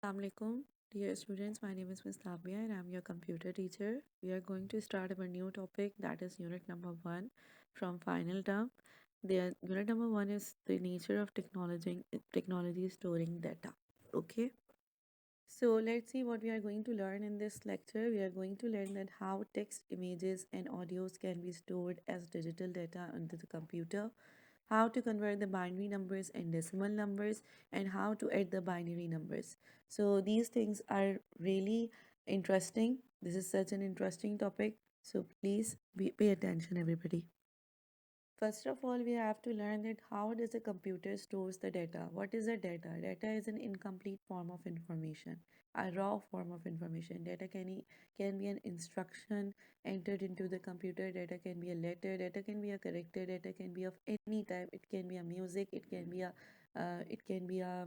Assalamualaikum, dear students. My name is Ms. Tabia and I'm your computer teacher. We are going to start our new topic, that is unit number 1 from final term. The unit number 1 is the nature of technology storing data. Okay. So let's see what we are going to learn in this lecture. We are going to learn that how text, images, and audios can be stored as digital data onto the computer, how to convert the binary numbers and decimal numbers, and how to add the binary numbers. So these things are really interesting. This is such an interesting topic. So please pay attention, everybody. First of all, we have to learn that how does a computer stores the data? What is a data? Data is an incomplete form of information, a raw form of information. Can be an instruction entered into the computer. Data can be a letter. Data can be a character. Data can be of any type. It can be a music. It can be a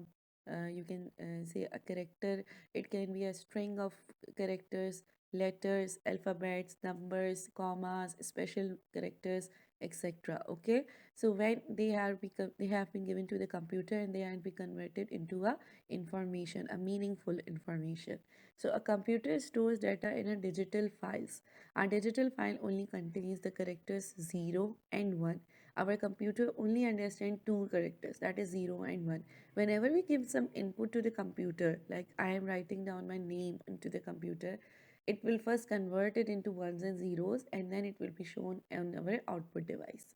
you can say a character. It can be a string of characters, letters, alphabets, numbers, commas, special characters, etc. Okay, so when they have been given to the computer and they have been converted into a information, a meaningful information. So a computer stores data in a digital files. A digital file only contains the characters 0 and 1. Our computer only understands two characters, that is 0 and 1. Whenever we give some input to the computer, like I am writing down my name into the computer, it will first convert it into ones and zeros and then it will be shown on our output device.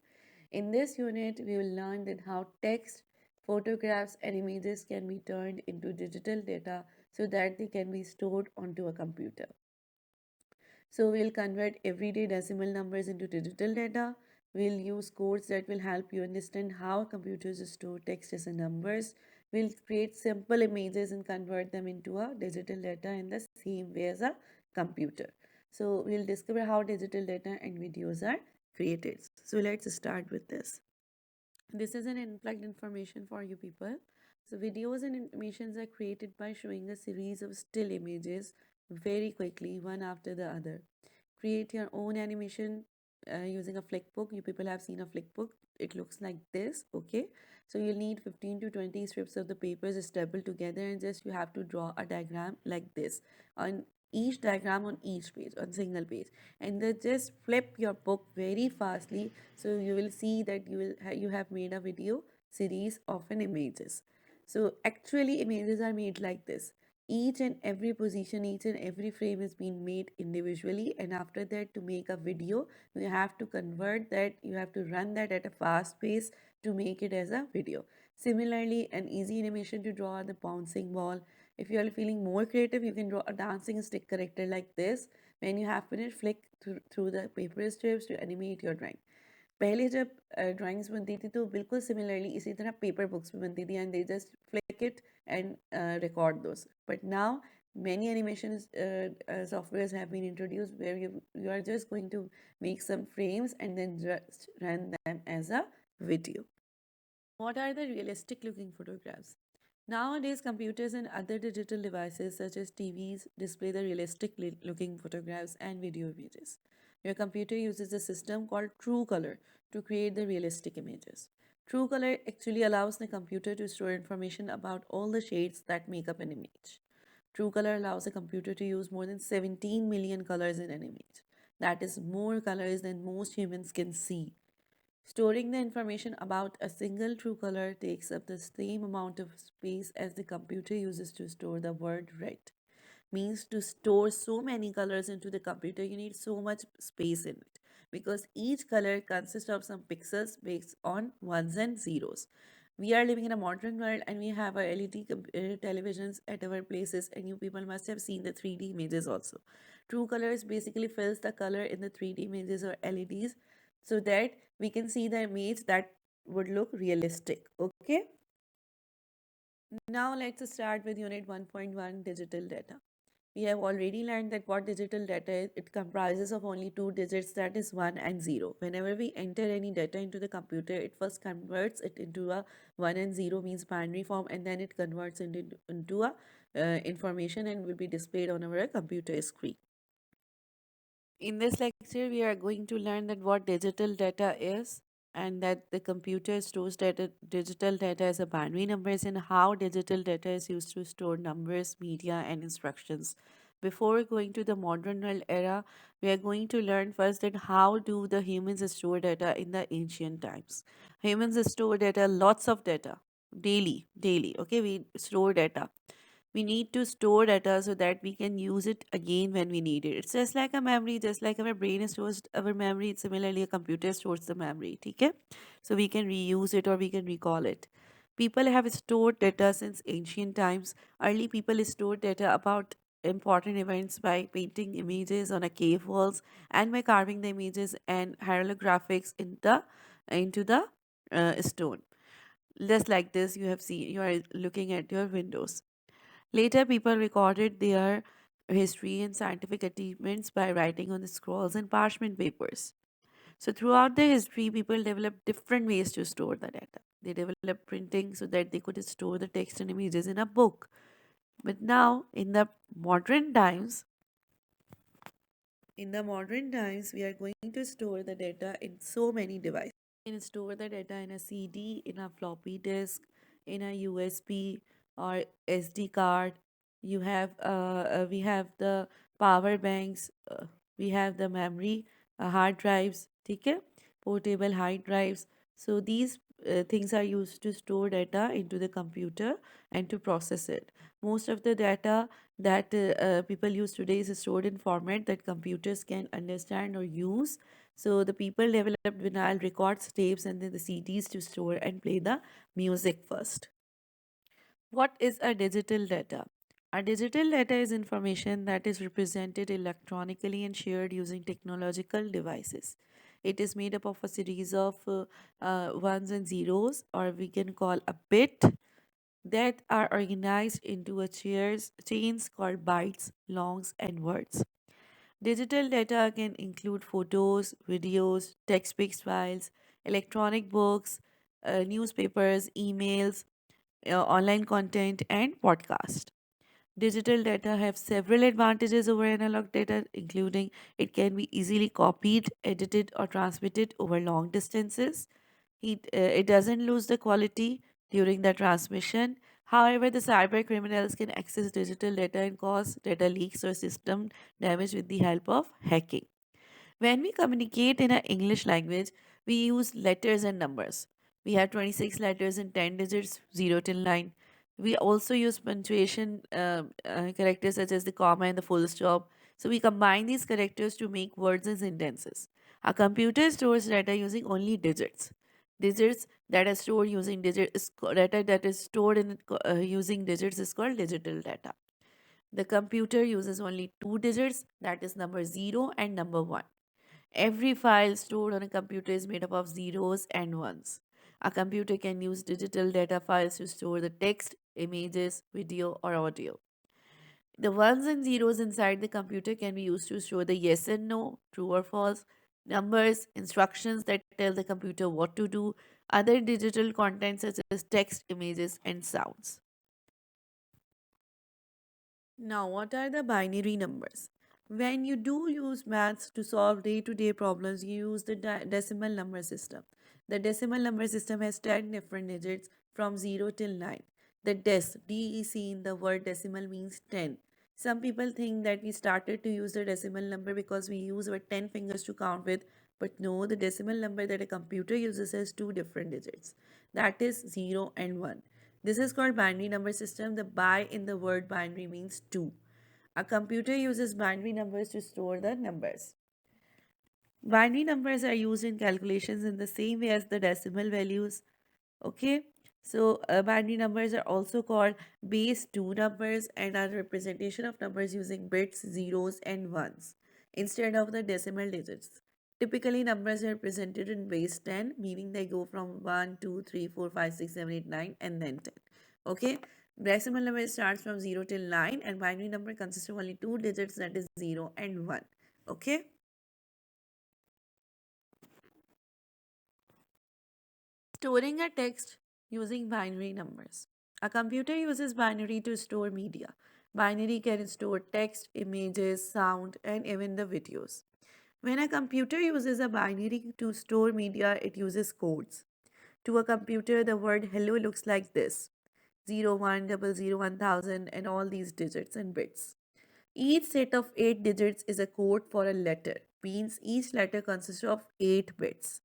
In this unit, we will learn that how text, photographs, and images can be turned into digital data so that they can be stored onto a computer. So we'll convert everyday decimal numbers into digital data. We'll use codes that will help you understand how computers store text as a numbers. We'll create simple images and convert them into a digital data in the same way as a computer. So we'll discover how digital data and videos are created. So let's start with this. This is an unplugged information for you people. So videos and animations are created by showing a series of still images very quickly, one after the other. Create your own animation using a flickbook. You people have seen a flickbook. It looks like this, okay? So you'll need 15 to 20 strips of the papers stapled together and just you have to draw a diagram like this on each diagram on each page, on single page, and then just flip your book very fastly so you will see that you have made a video series of an images. So actually images are made like this. Each and every position, each and every frame is being made individually, and after that, to make a video you have to convert that, you have to run that at a fast pace to make it as a video. Similarly, an easy animation to draw the bouncing ball. If you are feeling more creative, you can draw a dancing stick character like this. When you have finished, flick through the paper strips to animate your drawing. पहले जब drawings बनती थी तो बिल्कुल similarly इसी तरह paper books में बनती थी and they just flick it and record those. But now many animation softwares have been introduced where you are just going to make some frames and then just run them as a video. What are the realistic looking photographs? Nowadays, computers and other digital devices such as TVs display the realistic looking photographs and video images. Your computer uses a system called TrueColor to create the realistic images. TrueColor actually allows the computer to store information about all the shades that make up an image. TrueColor allows a computer to use more than 17 million colors in an image. That is more colors than most humans can see. Storing the information about a single true color takes up the same amount of space as the computer uses to store the word red. Means to store so many colors into the computer, you need so much space in it because each color consists of some pixels based on ones and zeros. We are living in a modern world and we have our LED televisions at our places, and you people must have seen the 3D images also. True colors basically fills the color in the 3D images or LEDs so that we can see the image that would look realistic. Okay, now let's start with unit 1.1, digital data. We have already learned that what digital data is. It comprises of only two digits, that is 1 and 0. Whenever we enter any data into the computer, it first converts it into a 1 and 0 means binary form, and then it converts into a information and will be displayed on our computer screen. In this lecture, we are going to learn that what digital data is, and that the computer stores data, digital data as a binary numbers, and how digital data is used to store numbers, media, and instructions. Before going to the modern world era, we are going to learn first that how do the humans store data in the ancient times. Humans store data, lots of data, daily. Okay, we store data. We need to store data so that we can use it again when we need it. It's just like a memory, just like our brain stores our memory. Similarly, a computer stores the memory. Okay, so we can reuse it or we can recall it. People have stored data since ancient times. Early people stored data about important events by painting images on a cave walls and by carving the images and hieroglyphics into the stone. Just like this, you have seen, you are looking at your windows. Later, people recorded their history and scientific achievements by writing on the scrolls and parchment papers. So, throughout the history, people developed different ways to store the data. They developed printing so that they could store the text and images in a book. But now, modern times, in the modern times, we are going to store the data in so many devices. You can store the data in a CD, in a floppy disk, in a USB or SD card. We have the power banks, we have the memory, hard drives, okay? Portable hard drives. So these things are used to store data into the computer and to process it. Most of the data that people use today is stored in format that computers can understand or use. So the people developed vinyl records, tapes, and then the CDs to store and play the music first. What is a digital data? A digital data is information that is represented electronically and shared using technological devices. It is made up of a series of ones and zeros, or we can call a bit, that are organized into a chains called bytes, longs, and words. Digital data can include photos, videos, text-based files, electronic books, newspapers, emails, online content, and podcast. Digital data have several advantages over analog data, including it can be easily copied, edited, or transmitted over long distances. It doesn't lose the quality during the transmission. However, the cyber criminals can access digital data and cause data leaks or system damage with the help of hacking. When we communicate in an English language, we use letters and numbers. We have 26 letters and 10 digits, 0 till 9. We also use punctuation characters such as the comma and the full stop. So we combine these characters to make words and sentences. A computer stores data using only digits. Digits that are stored using data that is stored using digits is called digital data. The computer uses only two digits, that is number 0 and number 1. Every file stored on a computer is made up of zeros and ones. A computer can use digital data files to store the text, images, video, or audio. The ones and zeros inside the computer can be used to store the yes and no, true or false, numbers, instructions that tell the computer what to do, other digital content such as text, images, and sounds. Now, what are the binary numbers? When you do use maths to solve day to day problems, you use the decimal number system. The decimal number system has 10 different digits from 0 till 9. The DEC in the word decimal means 10. Some people think that we started to use the decimal number because we use our 10 fingers to count with, but no, the decimal number that a computer uses has two different digits. That is 0 and 1. This is called binary number system. The bi in the word binary means two. A computer uses binary numbers to store the numbers. Binary numbers are used in calculations in the same way as the decimal values. Okay, so binary numbers are also called base 2 numbers and are representation of numbers using bits, zeros, and ones instead of the decimal digits. Typically, numbers are presented in base 10, meaning they go from 1, 2, 3, 4, 5, 6, 7, 8, 9, and then 10. Okay, decimal number starts from 0 till 9, and binary number consists of only two digits, that is 0 and 1. Okay. Storing a text using binary numbers. A computer uses binary to store media. Binary can store text, images, sound, and even the videos. When a computer uses a binary to store media, it uses codes. To a computer, the word hello looks like this: 01001000 and all these digits and bits. Each set of 8 digits is a code for a letter, means each letter consists of 8 bits.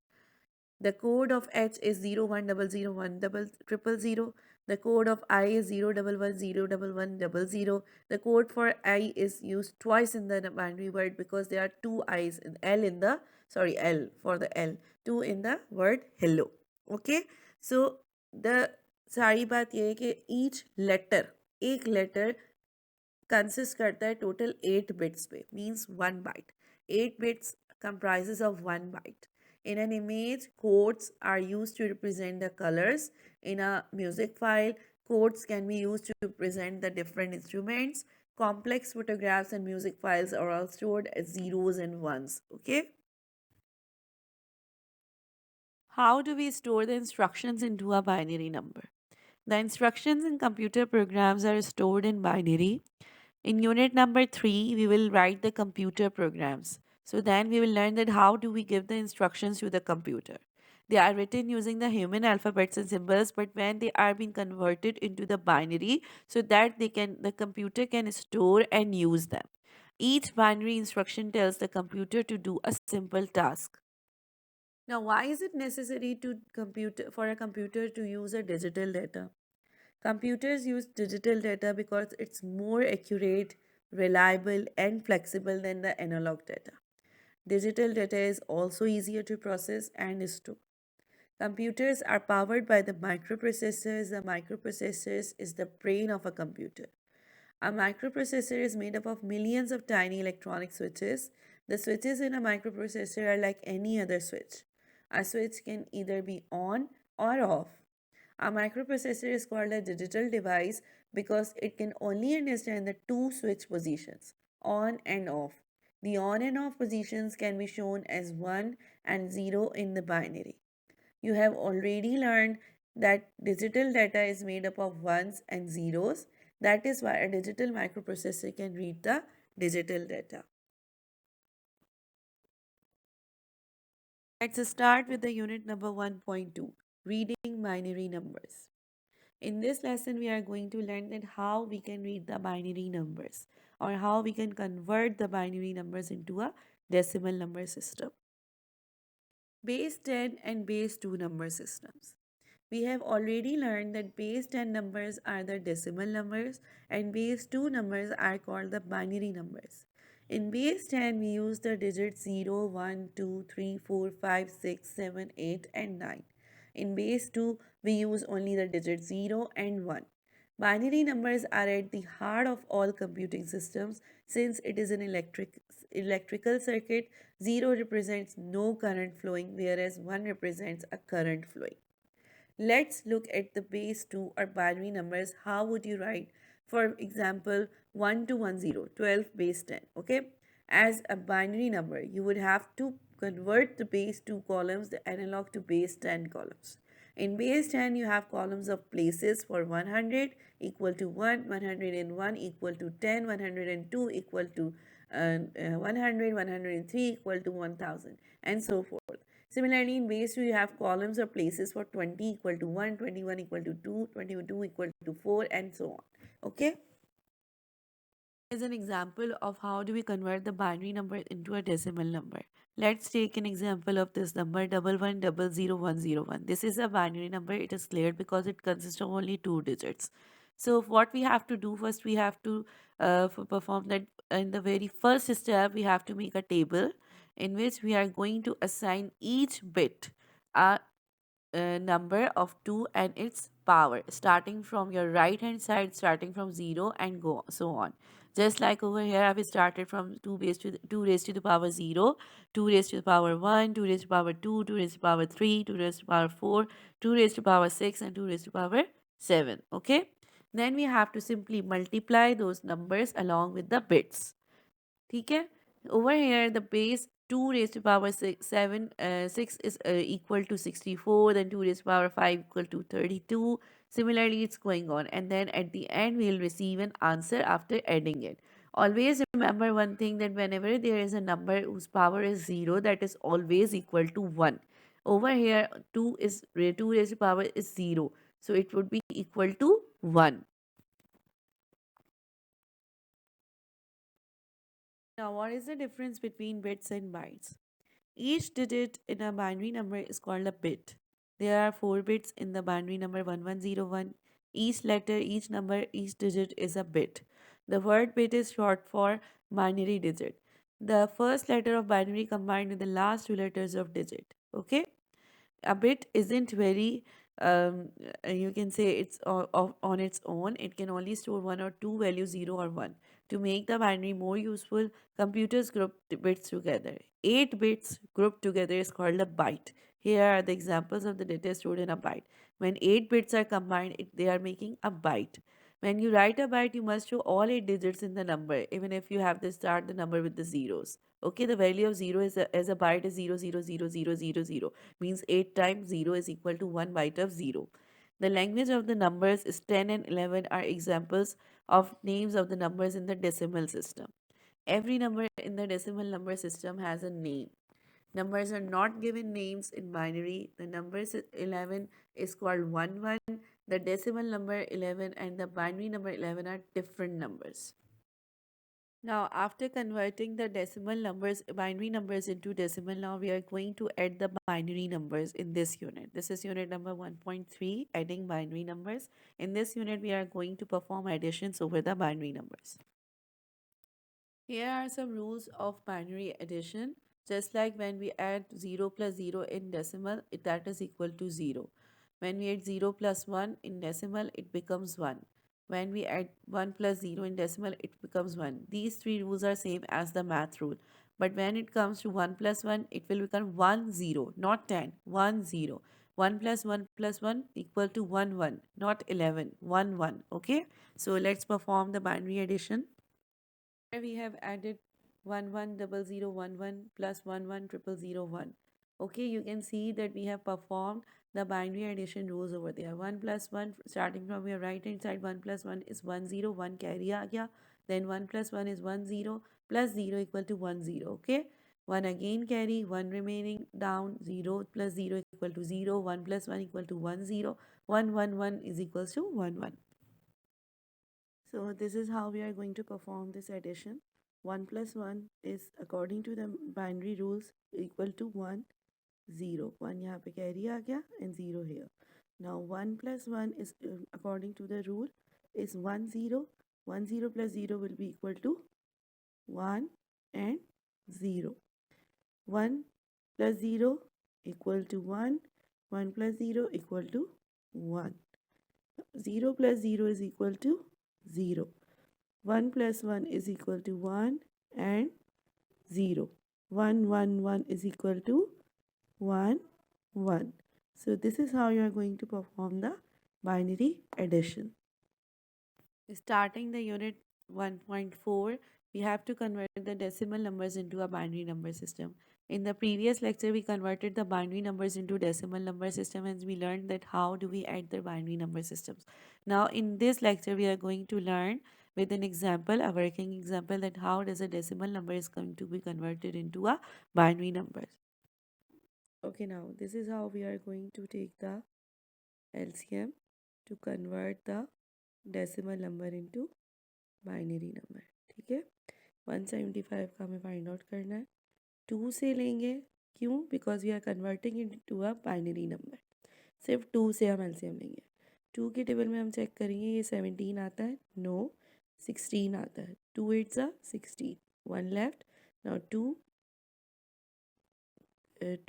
The code of H is 0100100000. The code of I is 011011100. The code for I is used twice in the binary word because there are two I's in L in the, sorry, L for the L, two in the word hello. Okay, so the सारी बात ये है कि each letter, एक letter consist करता है total 8 bits पे, means 1 bite. 8 bits comprises of 1 byte. In an image, codes are used to represent the colors. In a music file, codes can be used to represent the different instruments. Complex photographs and music files are all stored as zeros and ones. Okay. How do we store the instructions into a binary number? The instructions in computer programs are stored in binary. In unit number 3, we will write the computer programs. So then we will learn that how do we give the instructions to the computer. They are written using the human alphabets and symbols, but when they are being converted into the binary, so that the computer can store and use them. Each binary instruction tells the computer to do a simple task. Now, why is it necessary for a computer to use a digital data? Computers use digital data because it's more accurate, reliable, and flexible than the analog data. Digital data is also easier to process and store. Computers are powered by the microprocessors. The microprocessors is the brain of a computer. A microprocessor is made up of millions of tiny electronic switches. The switches in a microprocessor are like any other switch. A switch can either be on or off. A microprocessor is called a digital device because it can only understand the two switch positions, on and off. The on and off positions can be shown as 1 and 0 in the binary. You have already learned that digital data is made up of ones and zeros. That is why a digital microprocessor can read the digital data. Let's start with the unit number 1.2, reading binary numbers. In this lesson, we are going to learn that how we can read the binary numbers or how we can convert the binary numbers into a decimal number system. Base 10 and base 2 number systems. We have already learned that base 10 numbers are the decimal numbers and base 2 numbers are called the binary numbers. In base 10, we use the digits 0, 1, 2, 3, 4, 5, 6, 7, 8, and 9. In base 2, we use only the digits 0 and 1. Binary numbers are at the heart of all computing systems since it is an electrical circuit. 0 represents no current flowing, whereas 1 represents a current flowing. Let's look at the base 2 or binary numbers. How would you write? For example, 1 to 10, 12 base 10. Okay. As a binary number, you would have to convert the base 2 columns, the analog, to base 10 columns. In base 10, you have columns of places for 100 equal to 1, 101 equal to 10, 102 equal to 100, 103 equal to 1000, and so forth. Similarly, in base 2, you have columns or places for 20 equal to 1, 21 equal to 2, 22 equal to 4, and so on. Okay? Is an example of how do we convert the binary number into a decimal number. Let's take an example of this number 1100101. This is a binary number. It is cleared because it consists of only two digits. So what we have to do first, we have to perform that in the very first step. We have to make a table in which we are going to assign each bit a number of 2 and its power, starting from your right hand side, starting from 0 and go so on. Just like over here, I've started from 2 raised to the power 0, 2 raised to the power 1, 2 raised to the power 2, 2 raised to the power 3, 2 raised to the power 4, 2 raised to the power 6, and 2 raised to the power 7. Okay. Then we have to simply multiply those numbers along with the bits. ठीक है. Over here, the base 2 raised to power 6 is equal to 64, then 2 raised to power 5 equal to 32. Similarly, it's going on. And then at the end, we'll receive an answer after adding it. Always remember one thing, that whenever there is a number whose power is 0, that is always equal to 1. Over here, 2 raised to power is 0. So it would be equal to 1. Now, what is the difference between bits and bytes? Each digit in a binary number is called a bit. There are 4 bits in the binary number 1101. Each letter, each number, each digit is a bit. The word bit is short for binary digit. The first letter of binary combined with the last two letters of digit. Okay? A bit isn't very, you can say it's on its own. It can only store one or two values, 0 or 1. To make the binary more useful, computers group the bits together. 8 bits grouped together is called a byte. Here are the examples of the data stored in a byte. When 8 bits are combined, they are making a byte. When you write a byte, you must show all 8 digits in the number, even if you have to start the number with the zeros. Okay, the value of 0 as a byte is 0000000, means 8 times 0 is equal to 1 byte of 0. The language of the numbers is 10 and 11 are examples of names of the numbers in the decimal system. Every number in the decimal number system has a name. Numbers are not given names in binary. The number 11 is called 1 1. The decimal number 11 and the binary number 11 are different numbers. Now, after converting the decimal numbers, binary numbers into decimal, now we are going to add the binary numbers in this unit. This is unit number 1.3, adding binary numbers. In this unit, we are going to perform additions over the binary numbers. Here are some rules of binary addition. Just like when we add 0 plus 0 in decimal, that is equal to 0. When we add 0 plus 1 in decimal, it becomes 1. When we add 1 plus 0 in decimal, it becomes 1. These three rules are same as the math rule. But when it comes to 1 plus 1, it will become 1 0, not 10, 1 0. 1 plus 1 equal to 1 1, not 11, 1 1. Okay, so let's perform the binary addition. Here we have added 110011 plus 110001. Okay, you can see that we have performed the binary addition rules over there. 1 plus 1, starting from your right hand side, 1 plus 1 is 1 0, 1 carry aa gaya. Then 1 plus 1 is 1 0 plus 0 equal to 1 0. Okay, 1 again carry, 1 remaining down, 0 plus 0 equal to 0, 1 plus 1 equal to 1 0, 1 1 1 is equals to 1 1. So this is how we are going to perform this addition. 1 plus 1 is according to the binary rules equal to 1 0. 1 यहाँ पे carry आ गया and 0 here. Now 1 plus 1 is according to the rule is 1 0. 1 0 plus 0 will be equal to 1 and 0. 1 plus 0 equal to 1. 1 plus 0 equal to 1. 0 plus 0 is equal to 0. 1 plus 1 is equal to 1 and 0. 1 1 1 is equal to 1 1. So this is how you are going to perform the binary addition. Starting the unit 1.4, we have to convert the decimal numbers into a binary number system. In the previous lecture, we converted the binary numbers into decimal number system and we learned that how do we add the binary number systems. Now in this lecture, we are going to learn with an example, a working example, that how does a decimal number is going to be converted into a binary number. Okay, now this is how we are going to take the LCM to convert the decimal number into binary number. ठीक है, 175 का हमें find out करना है. 2 से लेंगे, क्यों? Because we are converting it to a binary number. सिर्फ 2 से हम एलसीएम लेंगे. 2 के टेबल में हम चेक करेंगे ये 17 आता है, नो. 16 आता है, 2 8 ज़ा 16, 1 लेफ्ट. नाउ 2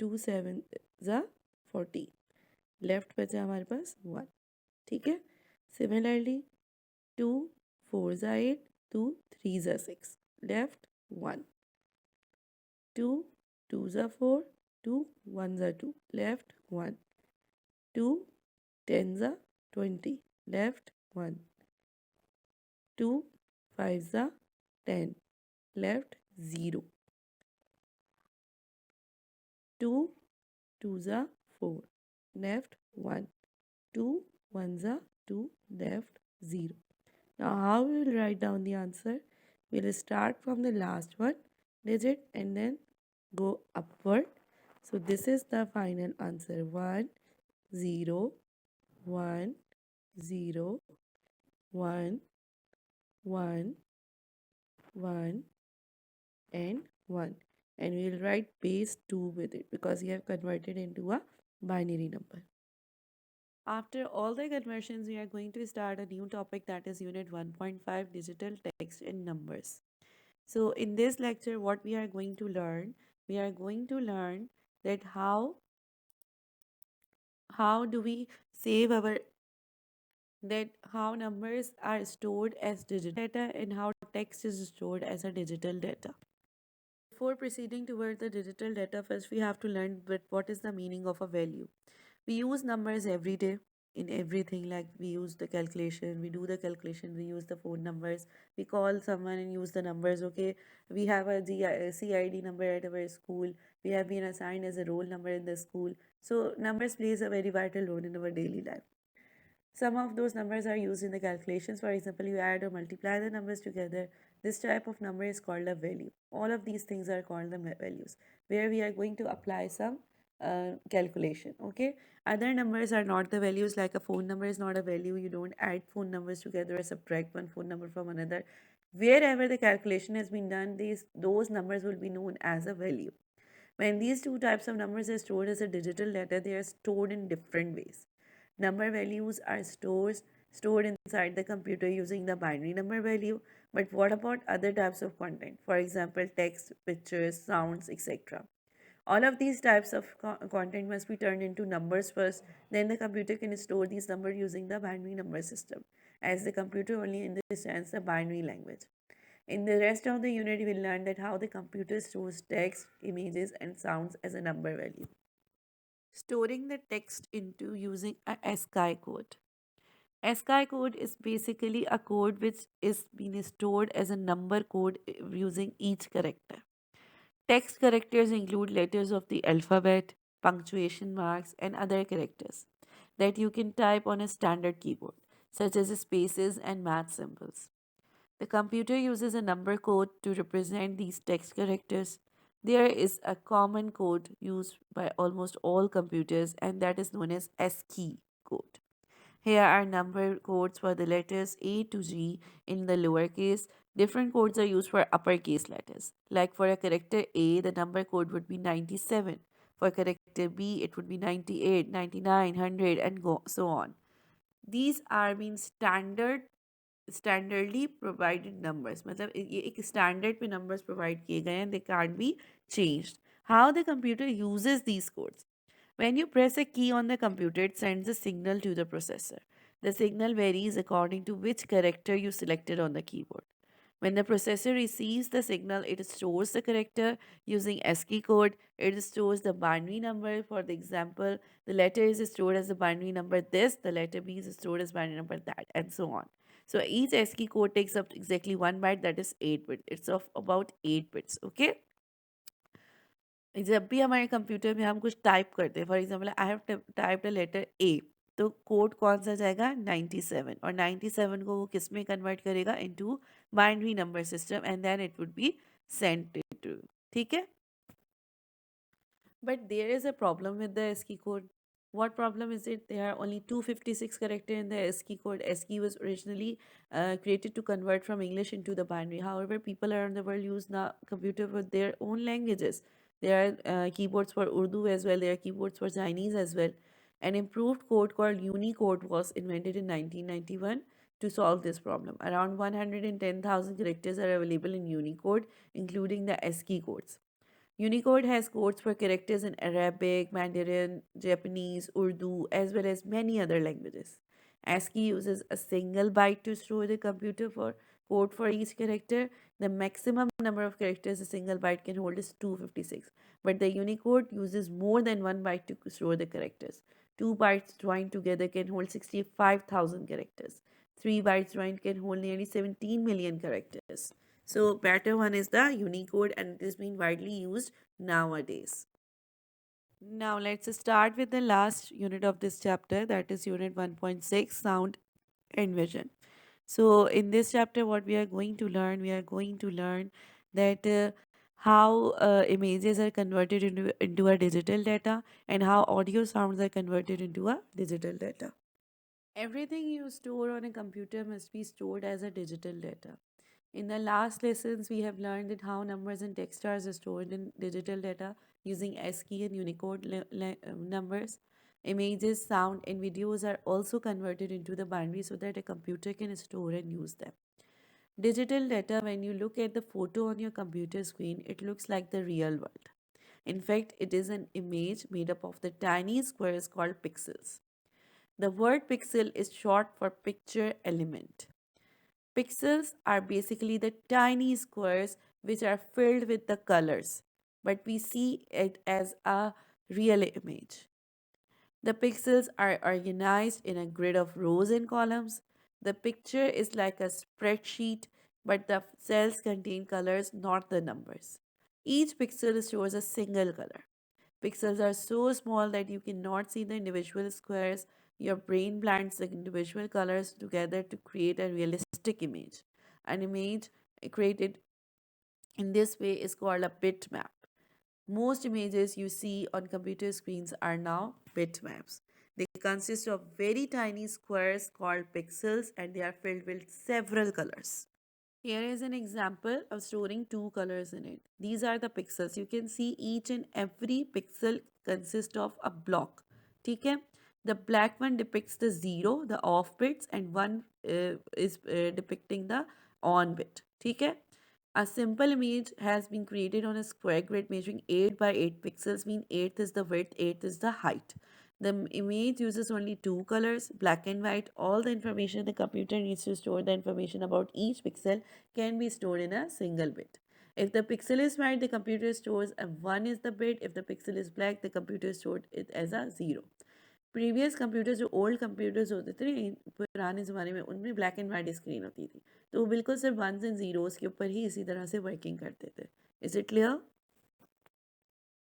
2 7 ज़ा 14, लेफ्ट बचा हमारे पास 1. ठीक है, सिमिलरली 2 4 ज़ा 8, 2 3 ज़ा 6, left 1. 2 2 ज़ा 4, 2 1 ज़ा 2, left 1. 2 10 ज़ा 20, left 1. 2 5 ज़ा 10, left 0. 2 2 ज़ा 4, left 1. 2 1 ज़ा 2, left 0. Now how we will write down the answer? We'll start from the last one digit and then go upward. So this is the final answer. 1 0 1 0 1 1 1 and 1, and we'll write base 2 with it because we have converted into a binary number. After all the conversions, we are going to start a new topic, that is unit 1.5, digital text and numbers. So in this lecture, what we are going to learn, we are going to learn that how do we save our, that how numbers are stored as digital data and how text is stored as a digital data. Before proceeding toward the digital data, first we have to learn what is the meaning of a value. We use numbers every day in everything, like we use the calculation, we do the calculation, we use the phone numbers, we call someone and use the numbers. Okay, we have a CID number at our school, we have been assigned as a roll number in the school. So numbers plays a very vital role in our daily life. Some of those numbers are used in the calculations. For example, you add or multiply the numbers together. This type of number is called a value. All of these things are called the values, where we are going to apply some calculation. Okay. Other numbers are not the values, like a phone number is not a value. You don't add phone numbers together or subtract one phone number from another. Wherever the calculation has been done, those numbers will be known as a value. When these two types of numbers are stored as a digital data, they are stored in different ways. Number values are stored inside the computer using the binary number value. But what about other types of content? For example, text, pictures, sounds, etc. All of these types of content must be turned into numbers first. Then the computer can store these numbers using the binary number system, as the computer only understands the binary language. In the rest of the unit, we will learn that how the computer stores text, images, and sounds as a number value. Storing the text into using a ASCII code. ASCII code is basically a code which is being stored as a number code using each character. Text characters include letters of the alphabet, punctuation marks, and other characters that you can type on a standard keyboard, such as spaces and math symbols. The computer uses a number code to represent these text characters. There is a common code used by almost all computers, and that is known as ASCII code. Here are number codes for the letters A to G in the lowercase. Different codes are used for uppercase letters. Like for a character A, the number code would be 97. For character B, it would be 98, 99, 100, and so on. These are being standardly provided numbers. मतलब ये एक standard पे numbers provide किए गए हैं, they can't be changed. How the computer uses these codes? When you press a key on the computer, it sends a signal to the processor. The signal varies according to which character you selected on the keyboard. When the processor receives the signal, it stores the character using ASCII code. It stores the binary number. For the example, the letter is stored as the binary number this, the letter B is stored as binary number that, and so on. So each ASCII code takes up exactly 1 byte, that is 8 bits. It's of about 8 bits. Okay. जब भी हमारे computer में हम कुछ type करते हैं, for example I have typed a letter A, तो code कौन सा जाएगा 97, और 97 को वो किस में कन्वर्ट करेगा into binary number system, and then it would be sent to, ठीक है. But there is a problem with the ASCII code. What problem is it? There are only 256 characters in the ASCII code. ASCII was originally created to convert from English into the binary. However, people around the world use now computer with their own languages. There are keyboards for Urdu as well. There are keyboards for Chinese as well. An improved code called Unicode was invented in 1991 to solve this problem. Around 110,000 characters are available in Unicode, including the ASCII codes. Unicode has codes for characters in Arabic, Mandarin, Japanese, Urdu, as well as many other languages. ASCII uses a single byte to store the computer for code for each character. The maximum number of characters a single byte can hold is 256, but the Unicode uses more than 1 byte to store the characters. 2 bytes joined together can hold 65,000 characters. 3 bytes joined can hold nearly 17 million characters. So better one is the Unicode, and it is being widely used nowadays. Now let's start with the last unit of this chapter, that is unit 1.6, sound and vision. So in this chapter, what we are going to learn that how images are converted into a digital data, and how audio sounds are converted into a digital data. Everything you store on a computer must be stored as a digital data. In the last lessons, we have learned that how numbers and text are stored in digital data using ASCII and Unicode numbers. Images, sound, and videos are also converted into the binary so that a computer can store and use them. Digital data, when you look at the photo on your computer screen, it looks like the real world. In fact, it is an image made up of the tiny squares called pixels. The word pixel is short for picture element. Pixels are basically the tiny squares which are filled with the colors, but we see it as a real image. The pixels are organized in a grid of rows and columns. The picture is like a spreadsheet, but the cells contain colors, not the numbers. Each pixel shows a single color. Pixels are so small that you cannot see the individual squares. Your brain blends the individual colors together to create a realistic image. An image created in this way is called a bitmap. Most images you see on computer screens are now bitmaps. They consist of very tiny squares called pixels, and they are filled with several colors. Here is an example of storing two colors in it. These are the pixels. You can see each and every pixel consists of a block. Okay? The black one depicts the zero, the off bits, and one is depicting the on bit. Okay? A simple image has been created on a square grid measuring 8 by 8 pixels, mean 8th is the width, 8th is the height. The image uses only two colors, black and white. All the information the computer needs to store the information about each pixel can be stored in a single bit. If the pixel is white, the computer stores a 1 is the bit. If the pixel is black, the computer stored it as a 0. Previous computers जो old computers होते थे पुराने ज़माने में उनमें black and white screen होती थी तो वो बिल्कुल सिर्फ वंस एंड ज़ीरोज़ के ऊपर ही इसी तरह से वर्किंग करते थे is it clear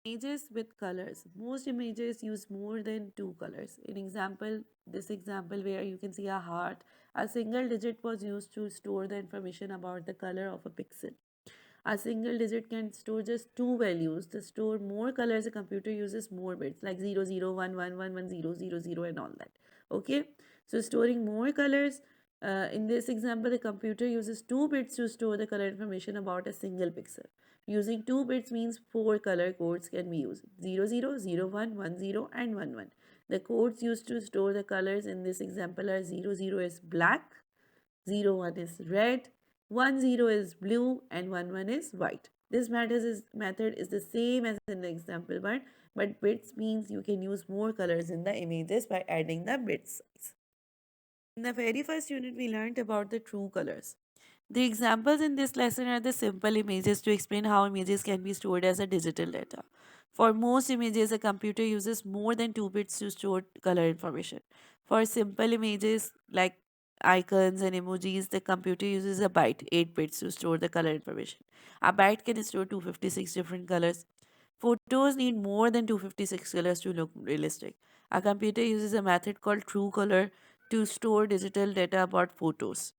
Images with colors. Most images use more than two colors. In example, this example where you can see a heart, a single digit was used to store the information about the color of a pixel. A single digit can store just two values. To store more colors, a computer uses more bits like 0, 0, 1, 1, 1, 1, 0, 0, 0 and all that. Okay, so storing more colors. In this example, the computer uses 2 bits to store the color information about a single pixel. Using 2 bits means four color codes can be used 0, 0, 0, 1, 1, 0 and 1, 1. The codes used to store the colors in this example are 0, 0 is black, 0, 1 is red, 1, 0 is blue, and 1, 1 is white. This method is the same as in the example one, but bits means you can use more colors in the images by adding the bit size. In the very first unit, we learned about the true colors. The examples in this lesson are the simple images to explain how images can be stored as a digital data. For most images, a computer uses more than 2 bits to store color information. For simple images like icons and emojis, the computer uses a byte, 8 bits, to store the color information. A byte can store 256 different colors. Photos need more than 256 colors to look realistic. A computer uses a method called true color to store digital data about photos.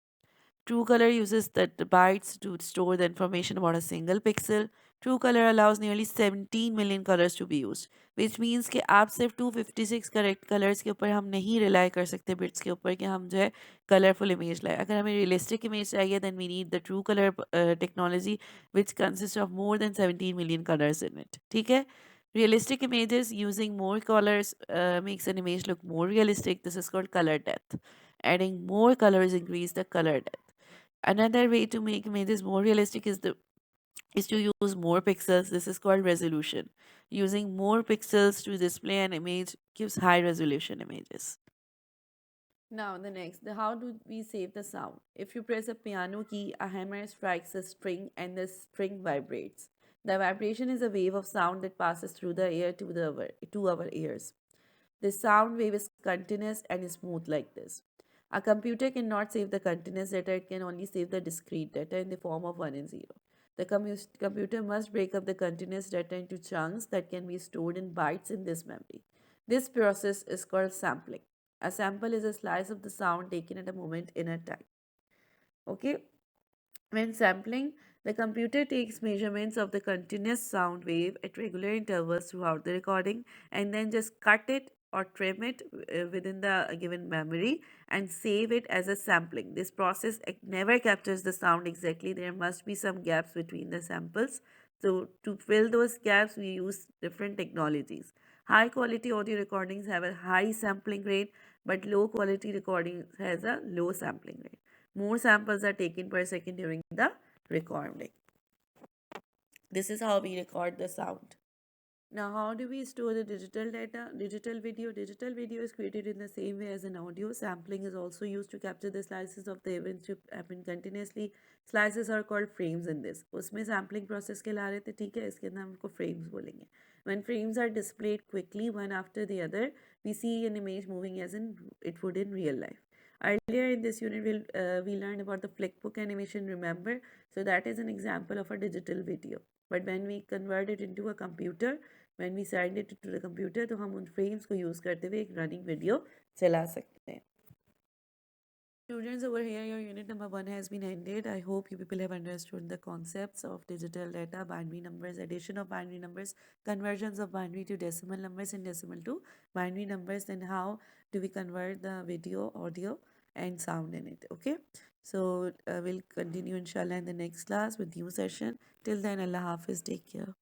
TrueColor uses the bytes to store the information about a single pixel. TrueColor allows nearly 17 million colors to be used, which means कि आप सिर्फ 256 correct colours के ऊपर हम नहीं rely कर सकते bits के ऊपर कि हम जो है कलरफुल इमेज लाए अगर हमें रियलिस्टिक इमेज चाहिए then we need the true colour technology which consist of more than 17 million colors in it. ठीक है Realistic images using more colors makes an image look more realistic. This is called color depth. Adding more colors increase the color depth. Another way to make images more realistic is to use more pixels. This is called resolution. Using more pixels to display an image gives high resolution images. Now the next, how do we save the sound? If you press a piano key, a hammer strikes a string and the string vibrates. The vibration is a wave of sound that passes through the air to our ears. The sound wave is continuous and smooth like this. A computer cannot save the continuous data, it can only save the discrete data in the form of 1 and 0. The computer must break up the continuous data into chunks that can be stored in bytes in this memory. This process is called sampling. A sample is a slice of the sound taken at a moment in a time. Okay, when sampling, the computer takes measurements of the continuous sound wave at regular intervals throughout the recording and then just cut it or trim it within the given memory and save it as a sampling. This process never captures the sound exactly. There must be some gaps between the samples. So, to fill those gaps, we use different technologies. High quality audio recordings have a high sampling rate, but low quality recordings has a low sampling rate. More samples are taken per second during the recording. This is how we record the sound. Now, how do we store the digital data? Digital video. Digital video is created in the same way as an audio. Sampling is also used to capture the slices of the events to happen continuously. Slices are called frames in this. उसमें sampling process के ला रहे थे ठीक है इसके अंदर हम उनको frames बोलेंगे. When frames are displayed quickly one after the other, we see an image moving as in it would in real life. Earlier in this unit, we learned about the flickbook animation, remember? So that is an example of a digital video. But when we convert it into a computer, when we send it to the computer, तो हम उन frames को use करते हुए एक running video चला सकते हैं. Students, over here, your unit number 1 has been ended. I hope you people have understood the concepts of digital data, binary numbers, addition of binary numbers, conversions of binary to decimal numbers and decimal to binary numbers, and how do we convert the video, audio, and sound in it. Okay, so we'll continue inshallah in the next class with new session. Till then, Allah Hafiz, take care.